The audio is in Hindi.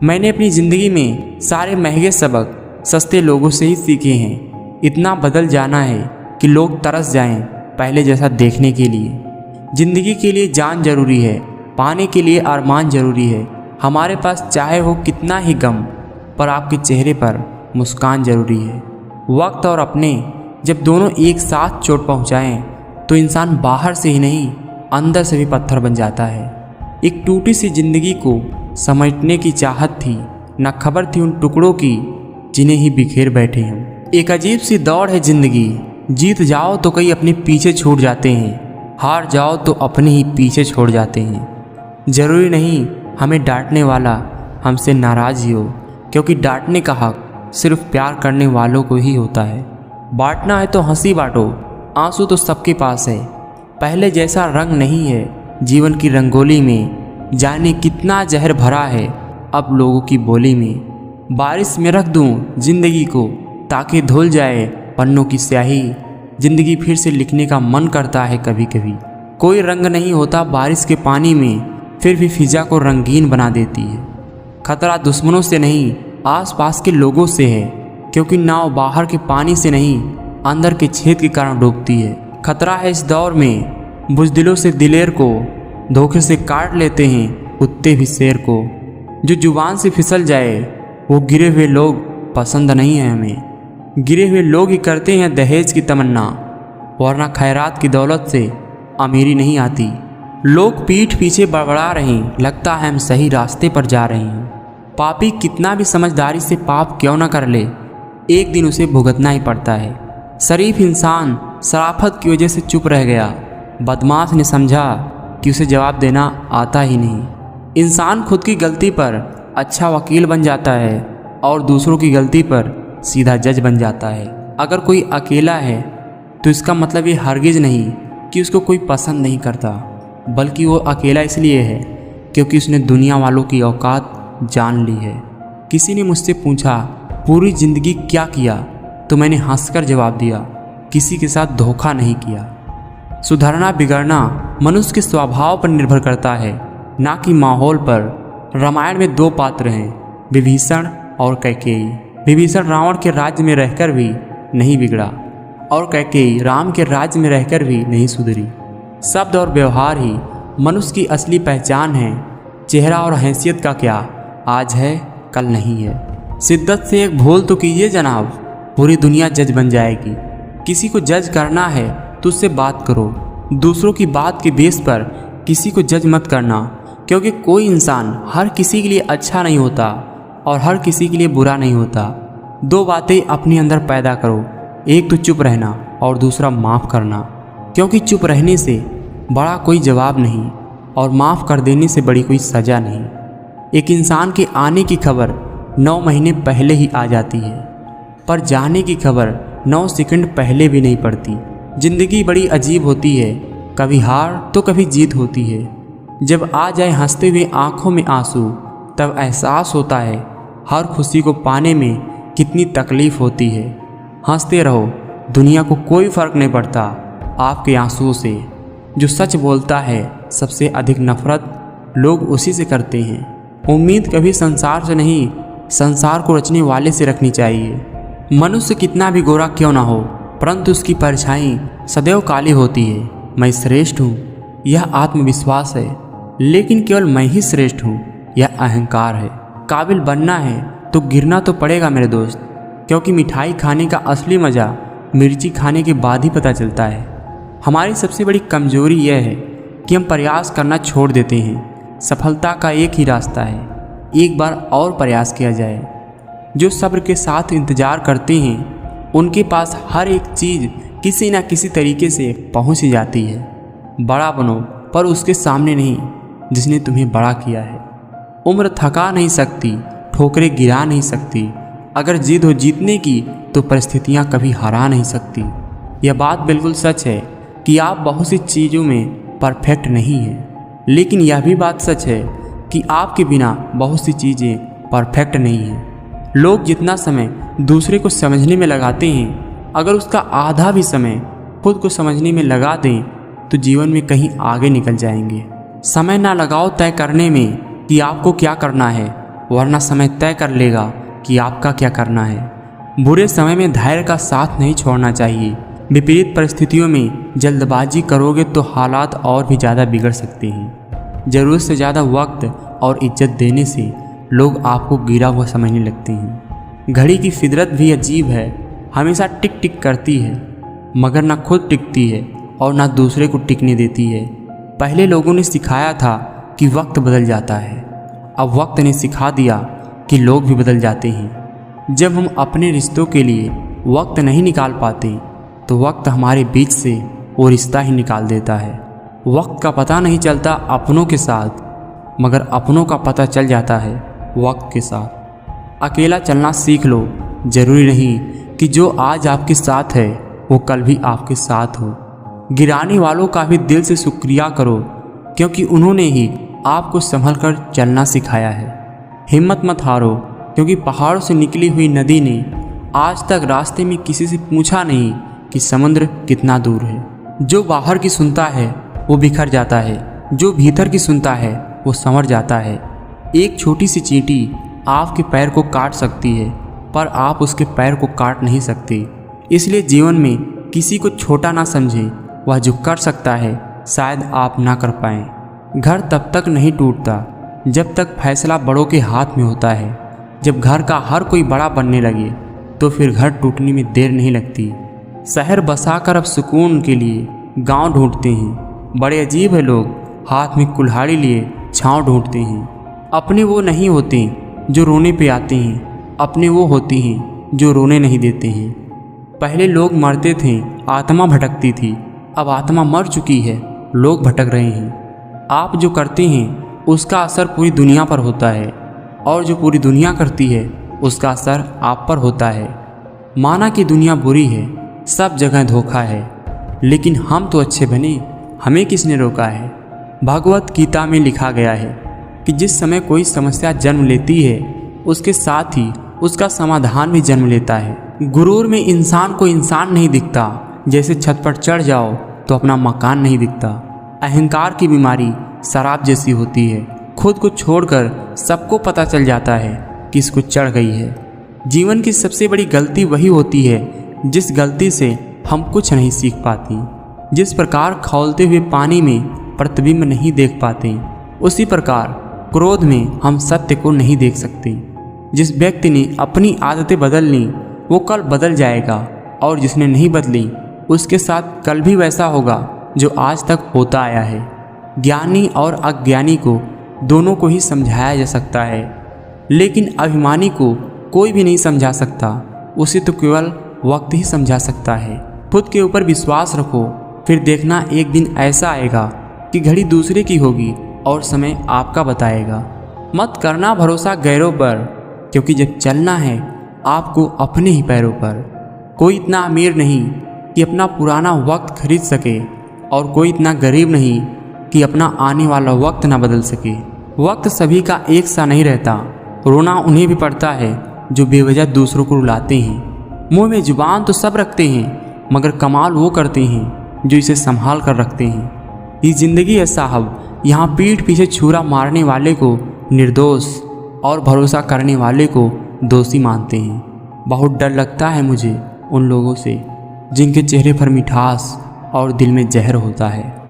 मैंने अपनी ज़िंदगी में सारे महंगे सबक सस्ते लोगों से ही सीखे हैं। इतना बदल जाना है कि लोग तरस जाएं पहले जैसा देखने के लिए। ज़िंदगी के लिए जान जरूरी है, पाने के लिए अरमान ज़रूरी है। हमारे पास चाहे हो कितना ही गम, पर आपके चेहरे पर मुस्कान ज़रूरी है। वक्त और अपने जब दोनों एक साथ चोट पहुँचाएँ तो इंसान बाहर से ही नहीं अंदर से भी पत्थर बन जाता है। एक टूटी सी ज़िंदगी को समेटने की चाहत थी, न खबर थी उन टुकड़ों की जिन्हें ही बिखेर बैठे हम। एक अजीब सी दौड़ है ज़िंदगी, जीत जाओ तो कई अपने पीछे छूट जाते हैं, हार जाओ तो अपने ही पीछे छोड़ जाते हैं। ज़रूरी नहीं हमें डांटने वाला हमसे नाराज़ ही हो, क्योंकि डांटने का हक सिर्फ प्यार करने वालों को ही होता है। बांटना है तो हंसी बांटो, आंसू तो सबके पास है। पहले जैसा रंग नहीं है जीवन की रंगोली में, जाने कितना जहर भरा है अब लोगों की बोली में। बारिश में रख दूं जिंदगी को ताकि धुल जाए पन्नों की स्याही, जिंदगी फिर से लिखने का मन करता है कभी कभी। कोई रंग नहीं होता बारिश के पानी में, फिर भी फिजा को रंगीन बना देती है। खतरा दुश्मनों से नहीं आसपास के लोगों से है, क्योंकि नाव बाहर के पानी से नहीं अंदर के छेद के कारण डूबती है। खतरा है इस दौर में बुज़दिलों से दिलेर को, धोखे से काट लेते हैं कुत्ते भी शेर को। जो जुबान से फिसल जाए वो गिरे हुए लोग पसंद नहीं है हमें। गिरे हुए लोग ही करते हैं दहेज की तमन्ना, वरना खैरात की दौलत से अमीरी नहीं आती। लोग पीठ पीछे बड़बड़ा रहे हैं, लगता है हम सही रास्ते पर जा रहे हैं। पापी कितना भी समझदारी से पाप क्यों न कर ले, एक दिन उसे भुगतना ही पड़ता है। शरीफ इंसान शराफत की वजह से चुप रह गया, बदमाश ने समझा कि उसे जवाब देना आता ही नहीं। इंसान खुद की गलती पर अच्छा वकील बन जाता है और दूसरों की गलती पर सीधा जज बन जाता है। अगर कोई अकेला है तो इसका मतलब ये हरगिज़ नहीं कि उसको कोई पसंद नहीं करता, बल्कि वो अकेला इसलिए है क्योंकि उसने दुनिया वालों की औकात जान ली है। किसी ने मुझसे पूछा पूरी ज़िंदगी क्या किया, तो मैंने हंसकर जवाब दिया किसी के साथ धोखा नहीं किया। सुधरना बिगड़ना मनुष्य के स्वभाव पर निर्भर करता है, ना कि माहौल पर। रामायण में दो पात्र हैं, विभीषण और कैकेयी। विभीषण रावण के राज्य में रहकर भी नहीं बिगड़ा और कैकेयी राम के राज्य में रहकर भी नहीं सुधरी। शब्द और व्यवहार ही मनुष्य की असली पहचान है। चेहरा और हैसियत का क्या, आज है कल नहीं है। शिद्दत से एक भूल तो कीजिए जनाब, पूरी दुनिया जज बन जाएगी। किसी को जज करना है तो उससे बात करो, दूसरों की बात के बेस पर किसी को जज मत करना, क्योंकि कोई इंसान हर किसी के लिए अच्छा नहीं होता और हर किसी के लिए बुरा नहीं होता। दो बातें अपने अंदर पैदा करो, एक तो चुप रहना और दूसरा माफ़ करना, क्योंकि चुप रहने से बड़ा कोई जवाब नहीं और माफ़ कर देने से बड़ी कोई सज़ा नहीं। एक इंसान के आने की खबर 9 महीने पहले ही आ जाती है, पर जाने की खबर 9 सेकंड पहले भी नहीं पड़ती। ज़िंदगी बड़ी अजीब होती है, कभी हार तो कभी जीत होती है। जब आ जाए हंसते हुए आँखों में आंसू, तब एहसास होता है हर खुशी को पाने में कितनी तकलीफ़ होती है। हंसते रहो, दुनिया को कोई फ़र्क नहीं पड़ता आपके आंसुओं से। जो सच बोलता है सबसे अधिक नफ़रत लोग उसी से करते हैं। उम्मीद कभी संसार से नहीं, संसार को रचने वाले से रखनी चाहिए। मनुष्य कितना भी गोरा क्यों ना हो, परंतु उसकी परछाई सदैव काली होती है। मैं श्रेष्ठ हूँ यह आत्मविश्वास है, लेकिन केवल मैं ही श्रेष्ठ हूँ यह अहंकार है। काबिल बनना है तो गिरना तो पड़ेगा मेरे दोस्त, क्योंकि मिठाई खाने का असली मज़ा मिर्ची खाने के बाद ही पता चलता है। हमारी सबसे बड़ी कमजोरी यह है कि हम प्रयास करना छोड़ देते हैं। सफलता का एक ही रास्ता है, एक बार और प्रयास किया जाए। जो सब्र के साथ इंतज़ार करते हैं उनके पास हर एक चीज़ किसी न किसी तरीके से पहुंच ही जाती है। बड़ा बनो पर उसके सामने नहीं जिसने तुम्हें बड़ा किया है। उम्र थका नहीं सकती, ठोकरें गिरा नहीं सकती। अगर जिद हो जीतने की तो परिस्थितियां कभी हरा नहीं सकती। यह बात बिल्कुल सच है कि आप बहुत सी चीज़ों में परफेक्ट नहीं हैं, लेकिन यह भी बात सच है कि आपके बिना बहुत सी चीज़ें परफेक्ट नहीं हैं। लोग जितना समय दूसरे को समझने में लगाते हैं, अगर उसका आधा भी समय खुद को समझने में लगा दें तो जीवन में कहीं आगे निकल जाएंगे। समय ना लगाओ तय करने में कि आपको क्या करना है, वरना समय तय कर लेगा कि आपका क्या करना है। बुरे समय में धैर्य का साथ नहीं छोड़ना चाहिए। विपरीत परिस्थितियों में जल्दबाजी करोगे तो हालात और भी ज़्यादा बिगड़ सकते हैं। ज़रूरत से ज़्यादा वक्त और इज्जत देने से लोग आपको गिरा हुआ समझने लगते हैं। घड़ी की फितरत भी अजीब है, हमेशा टिक टिक करती है मगर ना खुद टिकती है और ना दूसरे को टिकने देती है। पहले लोगों ने सिखाया था कि वक्त बदल जाता है, अब वक्त ने सिखा दिया कि लोग भी बदल जाते हैं। जब हम अपने रिश्तों के लिए वक्त नहीं निकाल पाते तो वक्त हमारे बीच से वो रिश्ता ही निकाल देता है। वक्त का पता नहीं चलता अपनों के साथ, मगर अपनों का पता चल जाता है वक्त के साथ। अकेला चलना सीख लो। ज़रूरी नहीं कि जो आज आपके साथ है वो कल भी आपके साथ हो। गिराने वालों का भी दिल से शुक्रिया करो, क्योंकि उन्होंने ही आपको संभल कर चलना सिखाया है। हिम्मत मत हारो, क्योंकि पहाड़ों से निकली हुई नदी ने आज तक रास्ते में किसी से पूछा नहीं कि समुद्र कितना दूर है। जो बाहर की सुनता है वो बिखर जाता है, जो भीतर की सुनता है वो संवर जाता है। एक छोटी सी चींटी आपके पैर को काट सकती है, पर आप उसके पैर को काट नहीं सकते। इसलिए जीवन में किसी को छोटा ना समझें। वह जो कर सकता है शायद आप ना कर पाएं। घर तब तक नहीं टूटता जब तक फैसला बड़ों के हाथ में होता है। जब घर का हर कोई बड़ा बनने लगे तो फिर घर टूटने में देर नहीं लगती। शहर बसाकर अब सुकून के लिए गांव ढूंढते हैं। बड़े अजीब है लोग, हाथ में कुल्हाड़ी लिए छांव ढूंढते हैं। अपने वो नहीं होते जो रोने पे आते हैं, अपने वो होते हैं जो रोने नहीं देते हैं। पहले लोग मरते थे, आत्मा भटकती थी, अब आत्मा मर चुकी है, लोग भटक रहे हैं। आप जो करते हैं उसका असर पूरी दुनिया पर होता है, और जो पूरी दुनिया करती है उसका असर आप पर होता है। माना कि दुनिया बुरी है, सब जगह धोखा है, लेकिन हम तो अच्छे बने, हमें किसने रोका है। भगवत गीता में लिखा गया है कि जिस समय कोई समस्या जन्म लेती है उसके साथ ही उसका समाधान भी जन्म लेता है। गुरूर में इंसान को इंसान नहीं दिखता, जैसे छत पर चढ़ जाओ तो अपना मकान नहीं दिखता। अहंकार की बीमारी शराब जैसी होती है, खुद को छोड़कर सबको पता चल जाता है कि इसको चढ़ गई है। जीवन की सबसे बड़ी गलती वही होती है जिस गलती से हम कुछ नहीं सीख पाते। जिस प्रकार खौलते हुए पानी में प्रतिबिंब नहीं देख पाते, उसी प्रकार क्रोध में हम सत्य को नहीं देख सकते। जिस व्यक्ति ने अपनी आदतें बदल ली वो कल बदल जाएगा, और जिसने नहीं बदली उसके साथ कल भी वैसा होगा जो आज तक होता आया है। ज्ञानी और अज्ञानी को दोनों को ही समझाया जा सकता है, लेकिन अभिमानी को कोई भी नहीं समझा सकता। उसे तो केवल वक्त ही समझा सकता है। खुद के ऊपर विश्वास रखो, फिर देखना एक दिन ऐसा आएगा कि घड़ी दूसरे की होगी और समय आपका बताएगा। मत करना भरोसा गैरों पर, क्योंकि जब चलना है आपको अपने ही पैरों पर। कोई इतना अमीर नहीं कि अपना पुराना वक्त खरीद सके, और कोई इतना गरीब नहीं कि अपना आने वाला वक्त ना बदल सके। वक्त सभी का एक सा नहीं रहता। रोना उन्हें भी पड़ता है जो बेवजह दूसरों को रुलाते हैं। मुंह में जुबान तो सब रखते हैं, मगर कमाल वो करते हैं जो इसे संभाल कर रखते हैं। ये ज़िंदगी है साहब, यहाँ पीठ पीछे छुरा मारने वाले को निर्दोष और भरोसा करने वाले को दोषी मानते हैं। बहुत डर लगता है मुझे उन लोगों से जिनके चेहरे पर मिठास और दिल में जहर होता है।